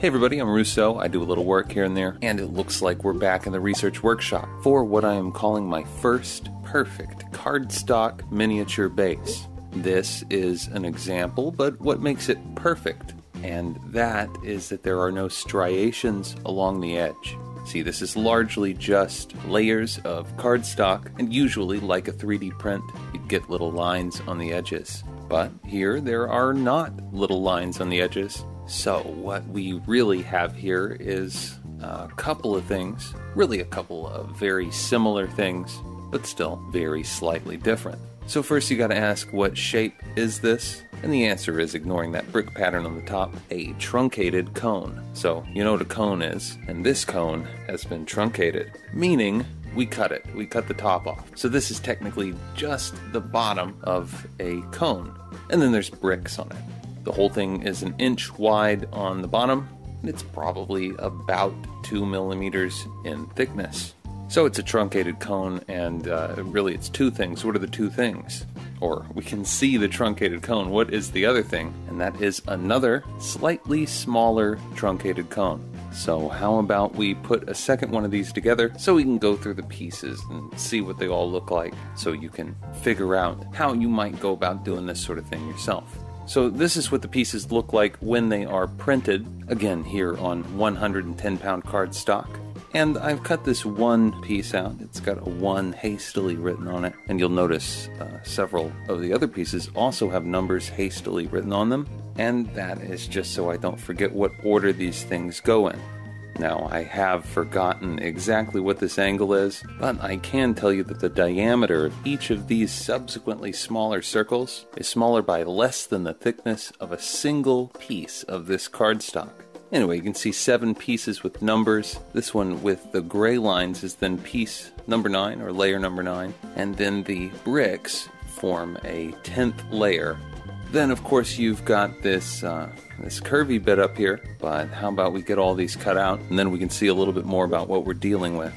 Hey everybody, I'm Russo. I do a little work here and there, and it looks like we're back in the research workshop for what I am calling my first perfect cardstock miniature base. This is an example, but what makes it perfect? And that is that there are no striations along the edge. See, this is largely just layers of cardstock, and usually, like a 3D print, you'd get little lines on the edges. But here, there are not little lines on the edges. So what we really have here is a couple of things, really a couple of very similar things, but still very slightly different. So first you gotta ask, what shape is this? And the answer is, ignoring that brick pattern on the top, a truncated cone. So you know what a cone is, and this cone has been truncated, meaning we cut it. We cut the top off. So this is technically just the bottom of a cone. And then there's bricks on it. The whole thing is an inch wide on the bottom, and it's probably about 2 millimeters in thickness. So it's a truncated cone, and really it's two things. What are the two things? Or we can see the truncated cone. What is the other thing? And that is another slightly smaller truncated cone. So how about we put a second one of these together so we can go through the pieces and see what they all look like, so you can figure out how you might go about doing this sort of thing yourself. So this is what the pieces look like when they are printed, again here on 110 pound cardstock. And I've cut this one piece out. It's got a 1 hastily written on it. And you'll notice several of the other pieces also have numbers hastily written on them. And that is just so I don't forget what order these things go in. Now, I have forgotten exactly what this angle is, but I can tell you that the diameter of each of these subsequently smaller circles is smaller by less than the thickness of a single piece of this cardstock. Anyway, you can see 7 pieces with numbers. This one with the gray lines is then piece number 9, or layer number 9, and then the bricks form a 10th layer. Then, of course, you've got this curvy bit up here, but how about we get all these cut out, and then we can see a little bit more about what we're dealing with.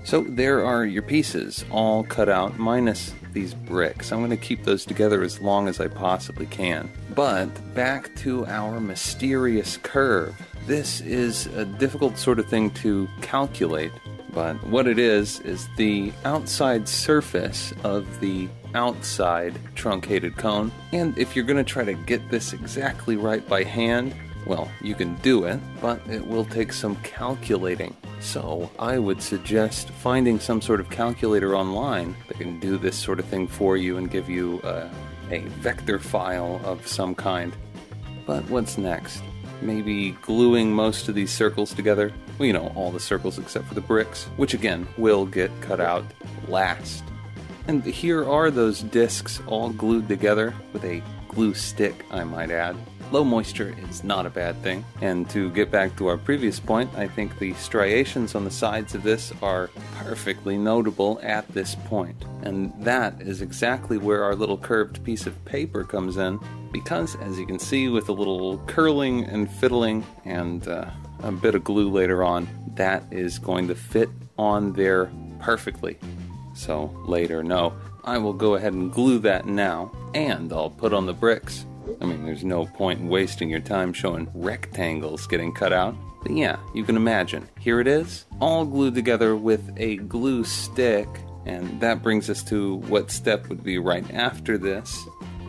So there are your pieces, all cut out, minus these bricks. I'm going to keep those together as long as I possibly can. But back to our mysterious curve. This is a difficult sort of thing to calculate, but what it is the outside surface of the outside truncated cone. And if you're going to try to get this exactly right by hand, well, you can do it, but it will take some calculating. So I would suggest finding some sort of calculator online that can do this sort of thing for you and give you a vector file of some kind. But what's next? Maybe gluing most of these circles together? Well, you know, all the circles except for the bricks, which again will get cut out last. And here are those discs all glued together with a glue stick, I might add. Low moisture is not a bad thing. And to get back to our previous point, I think the striations on the sides of this are perfectly notable at this point. And that is exactly where our little curved piece of paper comes in, because as you can see, with a little curling and fiddling and a bit of glue later on, that is going to fit on there perfectly. So later, no, I will go ahead and glue that now, and I'll put on the bricks. I mean, there's no point in wasting your time showing rectangles getting cut out. But yeah, you can imagine. Here it is, all glued together with a glue stick. And that brings us to what step would be right after this.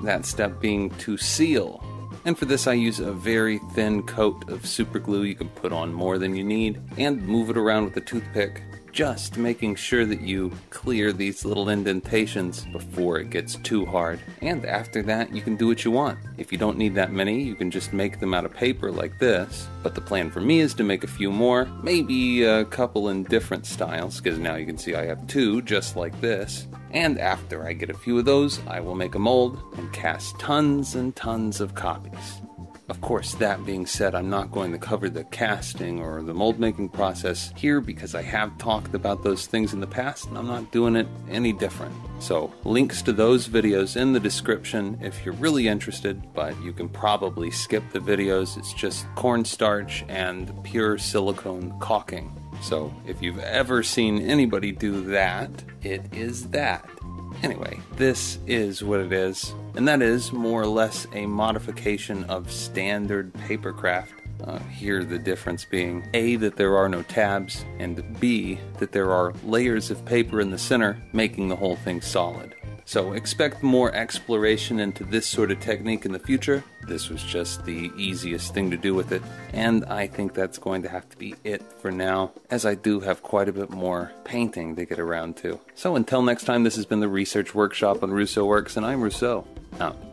That step being to seal. And for this I use a very thin coat of super glue. You can put on more than you need and move it around with a toothpick, just making sure that you clear these little indentations before it gets too hard. And after that, you can do what you want. If you don't need that many, you can just make them out of paper like this. But the plan for me is to make a few more, maybe a couple in different styles, because now you can see I have 2 just like this. And after I get a few of those, I will make a mold and cast tons and tons of copies. Of course, that being said, I'm not going to cover the casting or the mold making process here because I have talked about those things in the past and I'm not doing it any different. So links to those videos in the description if you're really interested, but you can probably skip the videos. It's just cornstarch and pure silicone caulking. So if you've ever seen anybody do that, it is that. Anyway, this is what it is, and that is more or less a modification of standard paper craft. Here the difference being A, that there are no tabs, and B, that there are layers of paper in the center making the whole thing solid. So expect more exploration into this sort of technique in the future. This was just the easiest thing to do with it, and I think that's going to have to be it for now, as I do have quite a bit more painting to get around to. So until next time, this has been the Research Workshop on Rousseau Works, and I'm Rousseau. Out.